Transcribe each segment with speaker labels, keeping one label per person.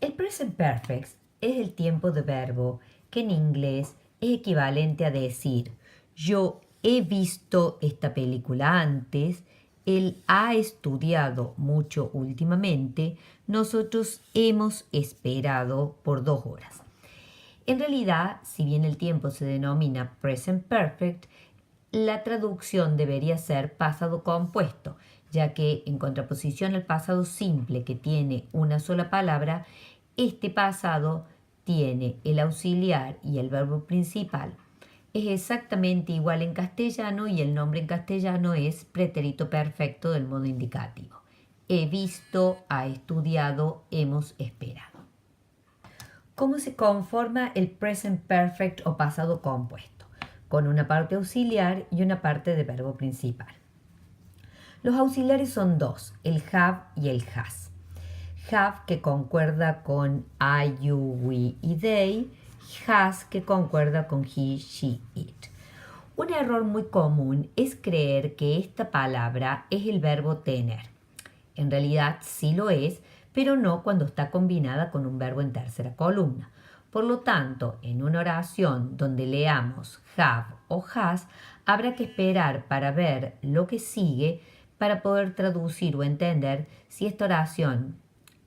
Speaker 1: El present perfect es el tiempo de verbo que en inglés es equivalente a decir yo he visto esta película antes, él ha estudiado mucho últimamente, nosotros hemos esperado por 2 horas. En realidad, si bien el tiempo se denomina present perfect, la traducción debería ser pasado compuesto, ya que en contraposición al pasado simple que tiene una sola palabra, este pasado tiene el auxiliar y el verbo principal. Es exactamente igual en castellano y el nombre en castellano es pretérito perfecto del modo indicativo. He visto, ha estudiado, hemos esperado. ¿Cómo se conforma el present perfect o pasado compuesto? Con una parte auxiliar y una parte de verbo principal. Los auxiliares son 2, el have y el has. Have que concuerda con I, you, we y they, has que concuerda con he, she, it. Un error muy común es creer que esta palabra es el verbo tener. En realidad sí lo es, pero no cuando está combinada con un verbo en tercera columna. Por lo tanto, en una oración donde leamos have o has, habrá que esperar para ver lo que sigue para poder traducir o entender si esta oración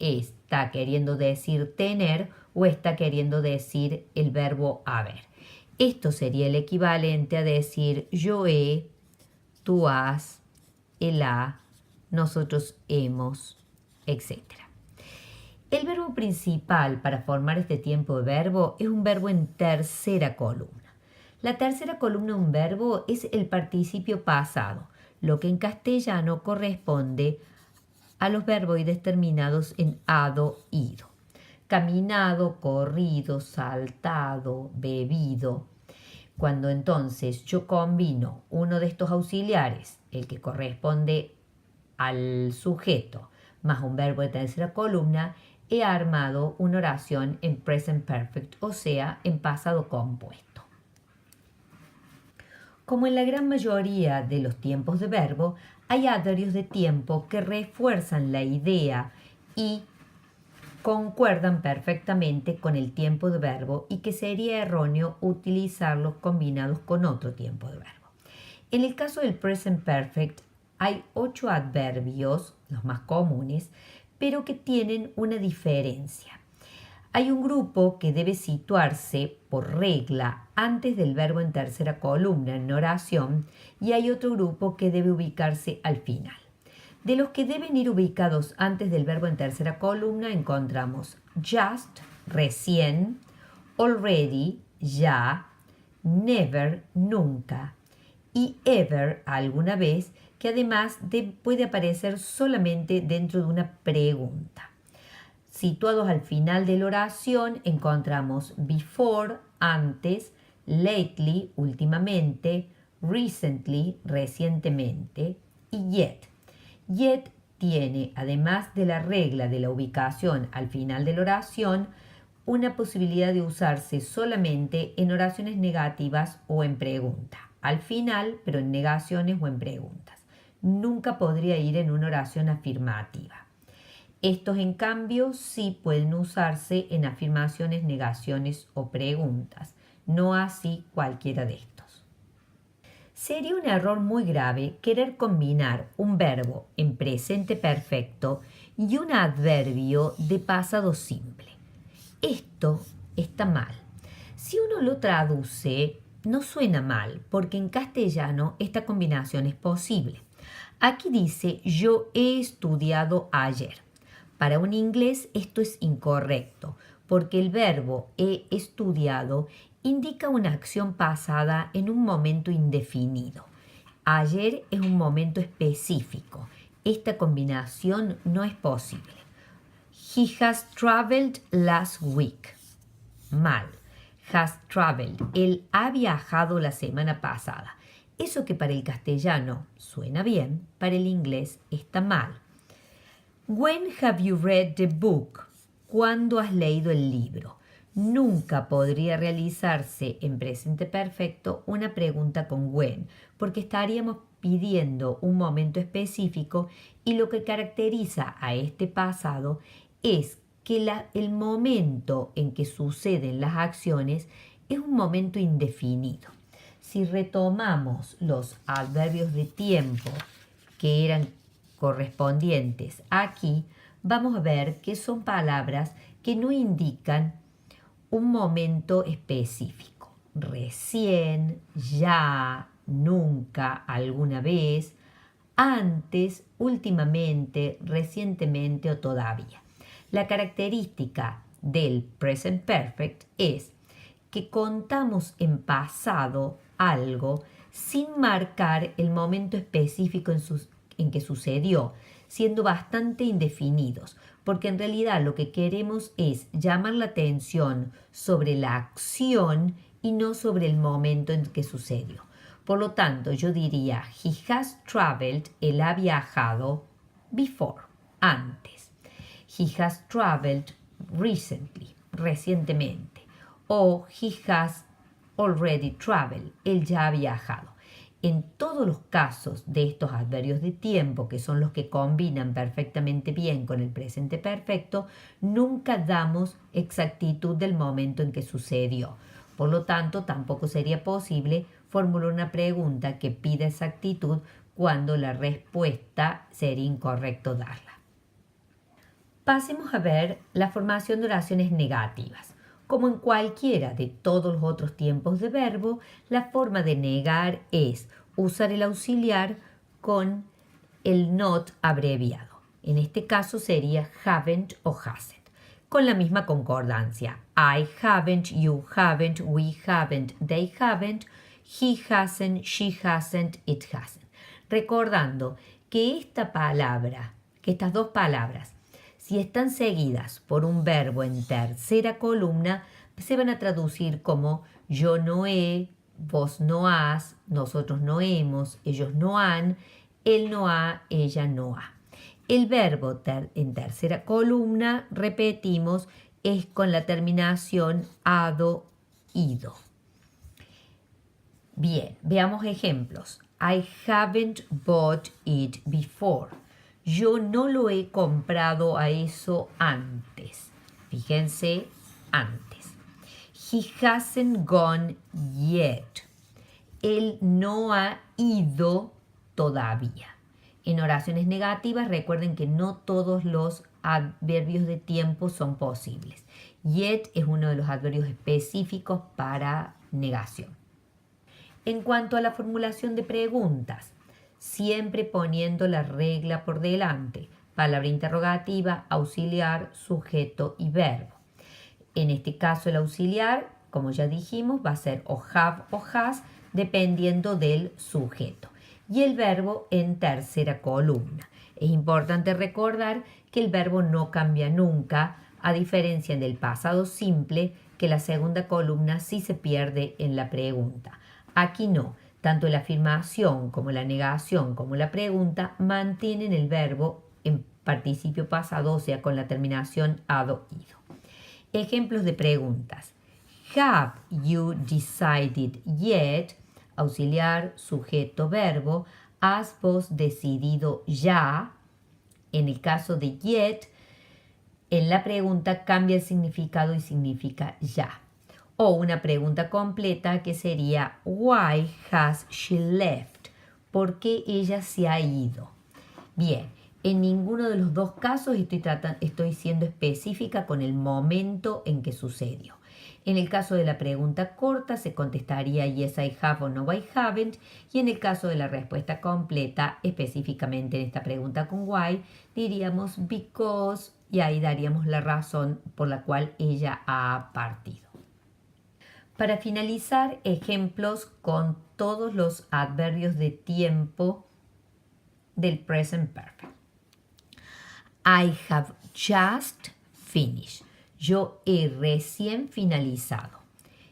Speaker 1: está queriendo decir tener o está queriendo decir el verbo haber. Esto sería el equivalente a decir yo he, tú has, él ha, nosotros hemos, etc. El verbo principal para formar este tiempo de verbo es un verbo en tercera columna. La tercera columna de un verbo es el participio pasado, lo que en castellano corresponde a los verboides terminados en ado, ido. Caminado, corrido, saltado, bebido. Cuando entonces yo combino uno de estos auxiliares, el que corresponde al sujeto, más un verbo de tercera columna, he armado una oración en present perfect, o sea, en pasado compuesto. Como en la gran mayoría de los tiempos de verbo, hay adverbios de tiempo que refuerzan la idea y concuerdan perfectamente con el tiempo de verbo y que sería erróneo utilizarlos combinados con otro tiempo de verbo. En el caso del present perfect hay 8 adverbios, los más comunes, pero que tienen una diferencia. Hay un grupo que debe situarse por regla antes del verbo en tercera columna en oración y hay otro grupo que debe ubicarse al final. De los que deben ir ubicados antes del verbo en tercera columna encontramos just, recién, already, ya, never, nunca y ever, alguna vez, que además puede aparecer solamente dentro de una pregunta. Situados al final de la oración encontramos before, antes, lately, últimamente, recently, recientemente y yet. Yet tiene, además de la regla de la ubicación al final de la oración, una posibilidad de usarse solamente en oraciones negativas o en pregunta. Al final, pero en negaciones o en preguntas. Nunca podría ir en una oración afirmativa. Estos, en cambio, sí pueden usarse en afirmaciones, negaciones o preguntas. No así cualquiera de estos. Sería un error muy grave querer combinar un verbo en presente perfecto y un adverbio de pasado simple. Esto está mal. Si uno lo traduce, no suena mal, porque en castellano esta combinación es posible. Aquí dice yo he estudiado ayer. Para un inglés esto es incorrecto, porque el verbo he estudiado indica una acción pasada en un momento indefinido. Ayer es un momento específico. Esta combinación no es posible. He has traveled last week. Mal. Has traveled. Él ha viajado la semana pasada. Eso que para el castellano suena bien, para el inglés está mal. When have you read the book? ¿Cuándo has leído el libro? Nunca podría realizarse en presente perfecto una pregunta con when, porque estaríamos pidiendo un momento específico y lo que caracteriza a este pasado es que el momento en que suceden las acciones es un momento indefinido. Si retomamos los adverbios de tiempo que eran correspondientes aquí, vamos a ver que son palabras que no indican un momento específico. Recién, ya, nunca, alguna vez, antes, últimamente, recientemente o todavía. La característica del present perfect es que contamos en pasado algo sin marcar el momento específico en que sucedió, siendo bastante indefinidos, porque en realidad lo que queremos es llamar la atención sobre la acción y no sobre el momento en que sucedió. Por lo tanto, yo diría, he has traveled, él ha viajado, before, antes. He has traveled recently, recientemente. O he has already traveled, él ya ha viajado. En todos los casos de estos adverbios de tiempo, que son los que combinan perfectamente bien con el presente perfecto, nunca damos exactitud del momento en que sucedió. Por lo tanto, tampoco sería posible formular una pregunta que pida exactitud cuando la respuesta sería incorrecto darla. Pasemos a ver la formación de oraciones negativas. Como en cualquiera de todos los otros tiempos de verbo, la forma de negar es usar el auxiliar con el not abreviado. En este caso sería haven't o hasn't, con la misma concordancia. I haven't, you haven't, we haven't, they haven't, he hasn't, she hasn't, it hasn't. Recordando que estas dos palabras, si están seguidas por un verbo en tercera columna, se van a traducir como yo no he, vos no has, nosotros no hemos, ellos no han, él no ha, ella no ha. El verbo en tercera columna, repetimos, es con la terminación ado, ido. Bien, veamos ejemplos. I haven't bought it before. Yo no lo he comprado a eso antes. Fíjense, antes. He hasn't gone yet. Él no ha ido todavía. En oraciones negativas, recuerden que no todos los adverbios de tiempo son posibles. Yet es uno de los adverbios específicos para negación. En cuanto a la formulación de preguntas, siempre poniendo la regla por delante, palabra interrogativa, auxiliar, sujeto y verbo. En este caso el auxiliar, como ya dijimos, va a ser o have o has, dependiendo del sujeto. Y el verbo en tercera columna. Es importante recordar que el verbo no cambia nunca, a diferencia del pasado simple, que la segunda columna sí se pierde en la pregunta. Aquí no. Tanto la afirmación como la negación como la pregunta mantienen el verbo en participio pasado, o sea, con la terminación ado, ido. Ejemplos de preguntas. Have you decided yet? Auxiliar, sujeto, verbo. ¿Has vos decidido ya? En el caso de yet, en la pregunta cambia el significado y significa ya. O una pregunta completa que sería Why has she left? ¿Por qué ella se ha ido? Bien, en ninguno de los dos casos estoy siendo específica con el momento en que sucedió. En el caso de la pregunta corta se contestaría yes I have o no I haven't, y en el caso de la respuesta completa, específicamente en esta pregunta con why, diríamos because y ahí daríamos la razón por la cual ella ha partido. Para finalizar, ejemplos con todos los adverbios de tiempo del present perfect. I have just finished. Yo he recién finalizado.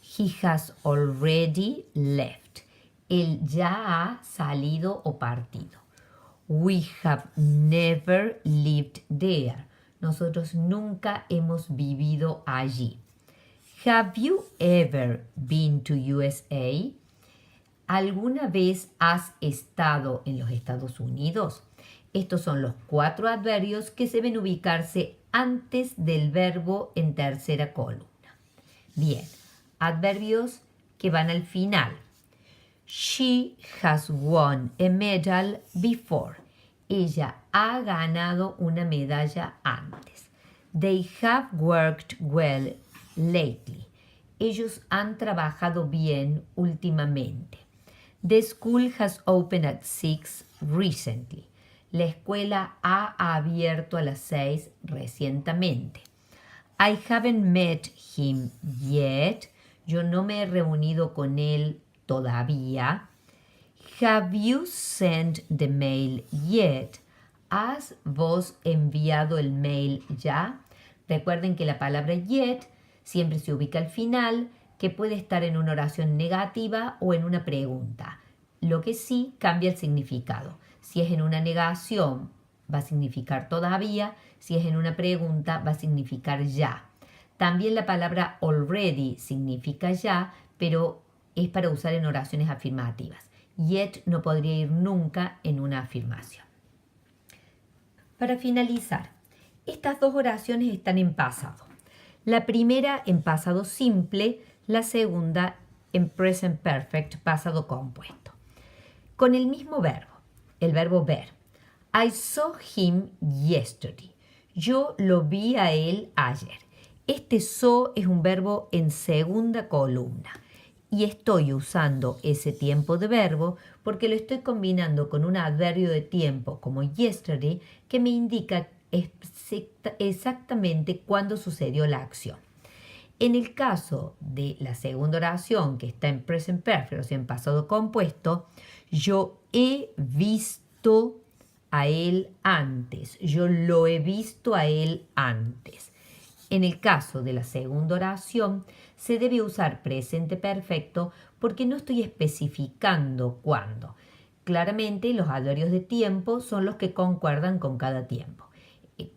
Speaker 1: He has already left. Él ya ha salido o partido. We have never lived there. Nosotros nunca hemos vivido allí. Have you ever been to USA? ¿Alguna vez has estado en los Estados Unidos? Estos son los 4 adverbios que deben ubicarse antes del verbo en tercera columna. Bien, adverbios que van al final. She has won a medal before. Ella ha ganado una medalla antes. They have worked well lately. Ellos han trabajado bien últimamente. The school has opened at 6 recently. La escuela ha abierto a las 6 recientemente. I haven't met him yet. Yo no me he reunido con él todavía. Have you sent the mail yet? ¿Has vos enviado el mail ya? Recuerden que la palabra yet siempre se ubica al final, que puede estar en una oración negativa o en una pregunta. Lo que sí cambia el significado. Si es en una negación, va a significar todavía. Si es en una pregunta, va a significar ya. También la palabra already significa ya, pero es para usar en oraciones afirmativas. Yet no podría ir nunca en una afirmación. Para finalizar, estas dos oraciones están en pasado. La primera en pasado simple, la segunda en present perfect, pasado compuesto. Con el mismo verbo, el verbo ver. I saw him yesterday. Yo lo vi a él ayer. Este saw es un verbo en segunda columna y estoy usando ese tiempo de verbo porque lo estoy combinando con un adverbio de tiempo como yesterday que me indica exactamente cuándo sucedió la acción. En el caso de la segunda oración que está en present perfect, o sea, en pasado compuesto, yo he visto a él antes. Yo lo he visto a él antes. En el caso de la segunda oración, se debe usar presente perfecto porque no estoy especificando cuándo. Claramente, los adverbios de tiempo son los que concuerdan con cada tiempo.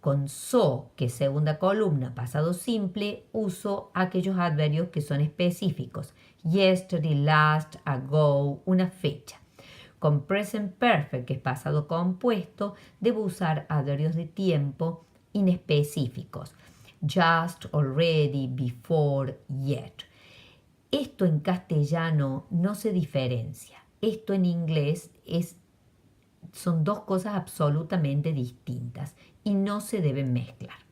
Speaker 1: Con so, que es segunda columna, pasado simple, uso aquellos adverbios que son específicos. Yesterday, last, ago, una fecha. Con present perfect, que es pasado compuesto, debo usar adverbios de tiempo inespecíficos. Just, already, before, yet. Esto en castellano no se diferencia. Esto en inglés son dos cosas absolutamente distintas y no se deben mezclar.